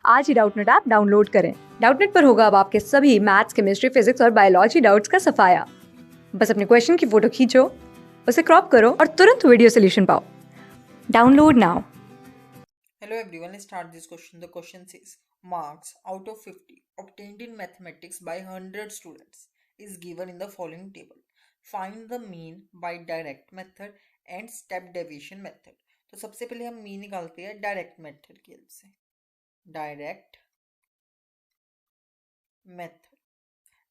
आज ही Doubtnut app download करें। Doubtnut पर होगा अब आपके सभी मैथ्स, केमिस्ट्री, फिजिक्स और बायोलॉजी डाउट्स का सफाया। बस अपने क्वेश्चन की फोटो खींचो, उसे क्रॉप करो और तुरंत वीडियो सोल्यूशन पाओ। Download now. Hello everyone, let's start this question. The question says marks out of 50 obtained in mathematics by 100 students is given in the following table. Find the mean by direct method and step deviation method. तो सबसे पहले हम mean निकालते हैं direct method की help से। Direct method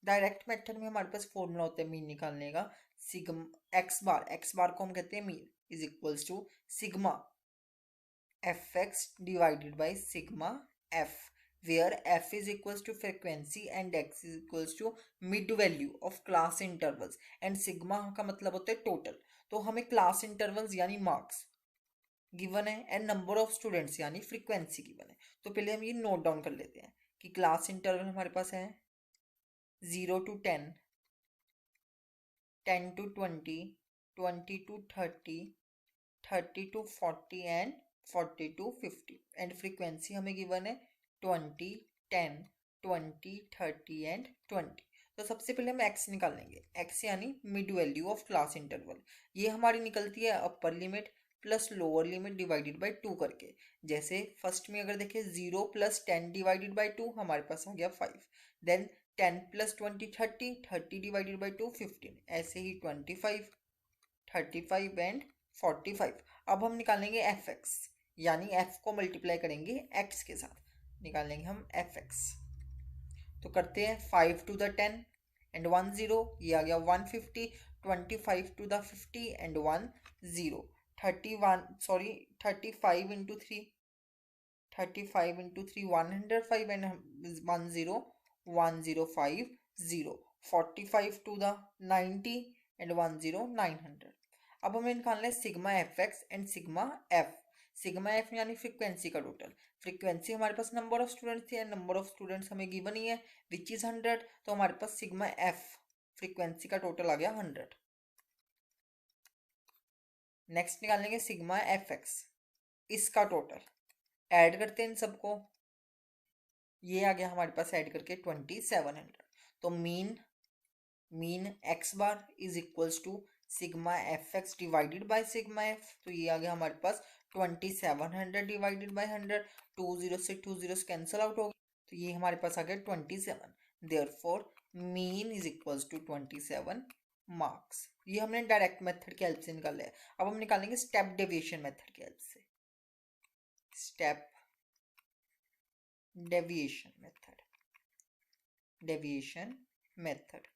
direct method में हमारे पास फॉर्मूला होता है मीन निकालने का। सिग्मा एक्स बार को हम कहते हैं mean is equals to sigma fx divided by sigma f, where f is equals to frequency and x is equals to mid value of class intervals and sigma का मतलब होता है टोटल। तो हमें क्लास इंटरवल्स यानी marks given है and number of students यानी frequency given है। तो पहले हम ये नोट डाउन कर लेते हैं कि क्लास इंटरवल हमारे पास है 0 to 10, 10 to 20, 20 to 30, 30 to 40 and 40 to 50 and frequency हमें गिवन है 20, 10, 20, 30 एंड 20। तो सबसे पहले हम x निकालेंगे। x यानी mid value of class interval. ये हमारी निकलती है upper limit plus lower limit divided by 2 करके। जैसे फर्स्ट में अगर देखें 0 प्लस 10 डिवाइडेड बाय 2 हमारे पास आ गया 5। देन 10 प्लस 20 30, 30 डिवाइडेड बाय 2 15, ऐसे ही 25, 35 एंड 45। अब हम निकालेंगे एफ एक्स यानी एफ को मल्टीप्लाई करेंगे एक्स के साथ, निकालेंगे हम एफ एक्स। तो करते हैं 5 टू द 10 एंड 1 0, ये आ गया 150, 25 to the 50 and 1 0, 35 into 3, 35 into 3 105 and 1 0, 105 0, 45 to the 90 and 1 0, 900। अब हमें निकालना है sigma F X and sigma F. Sigma F यानी फ्रीक्वेंसी का टोटल। फ्रीक्वेंसी हमारे पास नंबर ऑफ स्टूडेंट्स थी, नंबर ऑफ स्टूडेंट्स हमें गिवन ही है विच इज 100। तो हमारे पास सिग्मा एफ फ्रीक्वेंसी का टोटल आ गया 100। नेक्स्ट निकालेंगे सिग्मा एफ एक्स, इसका टोटल ऐड करते हैं इन सबको, ये आ गया हमारे पास ऐड करके 2700। तो mean X bar is equals to sigma F X divided by sigma F. तो ये आ गया हमारे पास 2700 डिवाइडेड बाई 100। 2 जीरो से 2 जीरो कैंसिल आउट हो गया, तो ये हमारे पास आ गया 27। Therefore mean is equals to 27 marks. ये हमने डायरेक्ट मेथड की हेल्प से निकाला है। अब हम निकालेंगे स्टेप डेविएशन मेथड की हेल्प से। Step deviation method.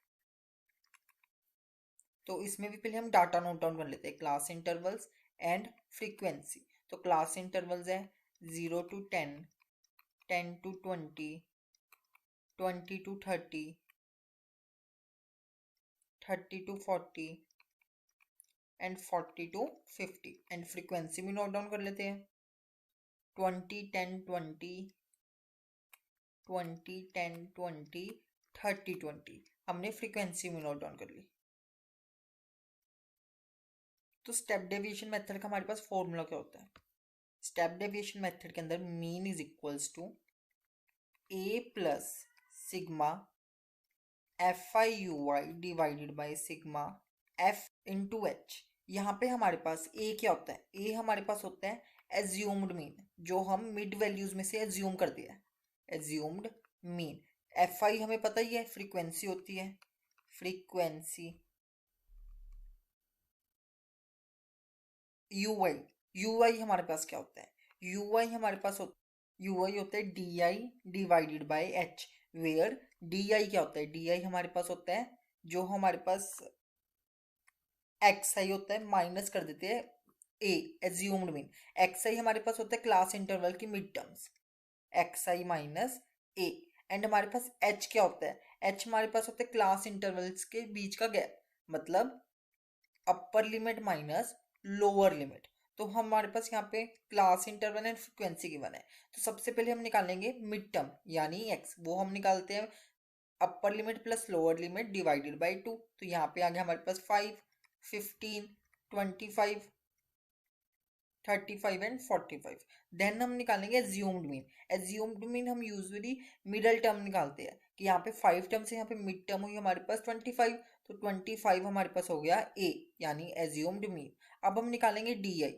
तो इसमें भी पहले हम डाटा नोट डाउन कर लेते हैं, क्लास इंटरवल्स एंड फ्रीक्वेंसी। तो क्लास इंटरवल्स है 0 to 10, 10 to 20, 20 to 30, 30 to 40 and 40 to 50 and frequency भी नोट डाउन कर लेते हैं 20, 10, 20, 20, 10, 20, 30, 20। हमने फ्रीक्वेंसी भी नोट डाउन कर ली। तो स्टेप डेविएशन मेथड का हमारे पास फॉर्मूला क्या होता है? स्टेप डेविएशन मेथड के अंदर mean is equals to A plus sigma F I you Y divided by sigma F into H. यहाँ पे हमारे पास ए क्या होता है? ए हमारे पास होता है एज्यूम्ड मीन, जो हम मिड वैल्यूज में से एज्यूम कर दिया है, एज्यूम्ड मीन। एफ आई हमें पता ही है फ्रीक्वेंसी होती है, फ्रीक्वेंसी। यू आई हमारे पास क्या होता है? यू आई हमारे पास यू आई होता है D I divided by H, where D I क्या होता है? डी आई हमारे पास होता है जो हमारे पास एक्स आई होता है, माइनस कर देते हैं ए एज्यूम्ड मीन। एक्स आई हमारे पास होता है क्लास इंटरवल की mid terms, x I minus A. And हमारे पास एच क्या होता है? एच हमारे पास होता है क्लास इंटरवल्स के बीच का गैप, मतलब अपर लिमिट माइनस लोअर लिमिट। तो हमारे पास यहाँ पे class interval and frequency given है। तो सबसे पहले हम निकालेंगे मिड टर्म यानी एक्स, वो हम निकालते हैं upper limit plus lower limit divided by 2। तो यहाँ पे आ गया हमारे पास 5, 15, 25, 35 एंड 45। देन हम निकालेंगे एज्यूम्ड मीन। एज्यूम्ड मीन हम यूजुअली मिडल टर्म निकालते हैं कि यहाँ पे 5 टर्म से यहाँ पे मिड टर्म हुई हमारे पास 25, तो 25 हमारे पास हो गया ए यानी एज्यूम्ड मीन। अब हम निकालेंगे डी आई।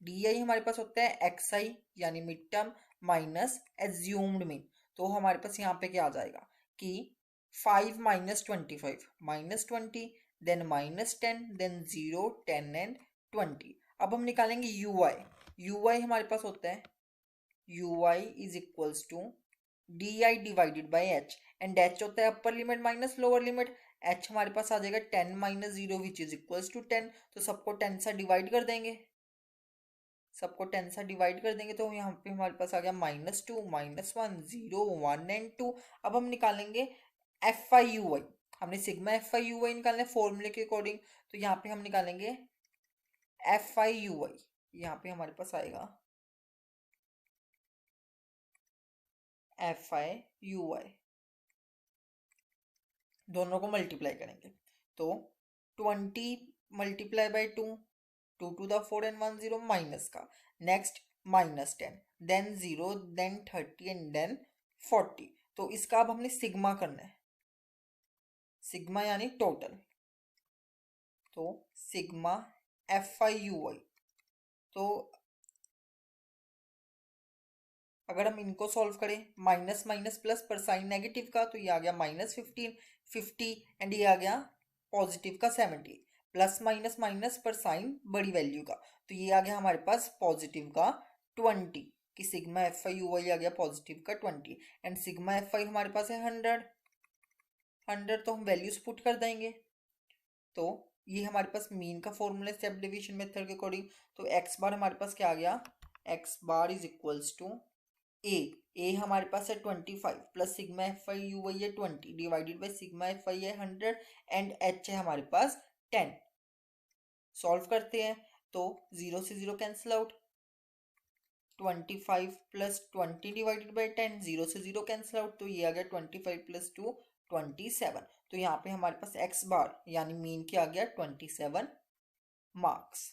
डी आई हमारे पास होता है एक्स आई यानी mid term minus assumed mean. तो हमारे पास यहाँ पे क्या आ जाएगा कि 5 minus 25 minus 20, then minus 10, then 0, 10 and 20। अब हम निकालेंगे यू आई। यू आई हमारे पास होता है U I is equals to D I divided by H, and H होता है upper limit minus lower limit. H हमारे पास आ जाएगा 10 minus 0 which is equals to 10। तो सबको 10 से डिवाइड कर देंगे, सबको 10 से डिवाइड कर देंगे तो यहाँ पे हमारे पास आ गया -2, -1, 0, 1 एंड 2। अब हम निकालेंगे एफ आई यू वाई। हमने sigma F I you Y निकालना है फॉर्मूले के अकॉर्डिंग, तो यहाँ पे हम निकालेंगे एफ आई यू वाई। यहाँ पे हमारे पास आएगा एफ आई यू वाई, दोनों को मल्टीप्लाई करेंगे तो 20 multiply by 2, 2 to the 4 and 1 0 minus का, next -10, then 0, then 30 and then 40। तो इसका अब हमने सिग्मा करना है, सिग्मा यानी टोटल। तो sigma F I you Y, तो अगर हम इनको सॉल्व करें माइनस माइनस प्लस पर साइन नेगेटिव का, तो ये आ गया -15, 50 एंड ये आ गया पॉजिटिव का 70, प्लस माइनस माइनस पर साइन बड़ी वैल्यू का, तो ये आ गया हमारे पास पॉजिटिव का 20 कि sigma F I you y आ गया पॉजिटिव का 20, एंड सिग्मा एफ आई हमारे पास है 100, तो हम वैल्यूज पुट कर देंगे। तो ये हमारे पास मीन का फॉर्मूला स्टेप डिवीजन मेथड के अकॉर्डिंग। तो एक्स बार हमारे पास क्या आ गया, x bar is equals to a हमारे पास है 25 plus sigma F I you y है 20 divided by sigma F i है 100 एंड एच है हमारे पास 10। सॉल्व करते हैं तो 0 से 0 cancel out, 25 plus 20 divided by 10, 0 से 0 कैंसिल आउट, तो ये आ गया 25 प्लस 2 27। तो यहाँ पे हमारे पास एक्स बार यानी मीन क्या आ गया 27 मार्क्स।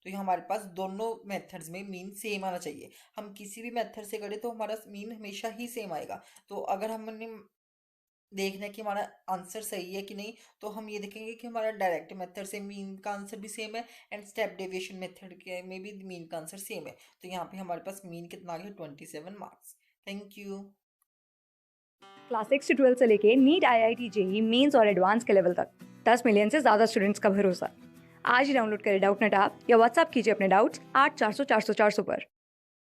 तो ये हमारे पास दोनों मेथड्स में मीन सेम आना चाहिए। हम किसी भी मेथड से करें तो हमारा मीन हमेशा ही सेम आएगा। तो अगर हमने देखना है कि हमारा आंसर सही है कि नहीं, तो हम ये देखेंगे कि हमारा डायरेक्ट मेथड से मीन का आंसर भी सेम है एंड स्टेप डेविएशन मेथड के में भी मीन का आंसर सेम है। तो यहाँ पे हमारे पास मीन कितना आ गया 27 मार्क्स। Thank you. क्लास 6 से 12 से लेके नीट, IIT, JEE मेंस और एडवांस के लेवल तक 10 मिलियन से ज़्यादा स्टूडेंट्स का भरोसा। आज ही डाउनलोड करें डाउटनेट ऐप या व्हाट्सएप कीजिए अपने डाउट्स 8400 400 400 पर।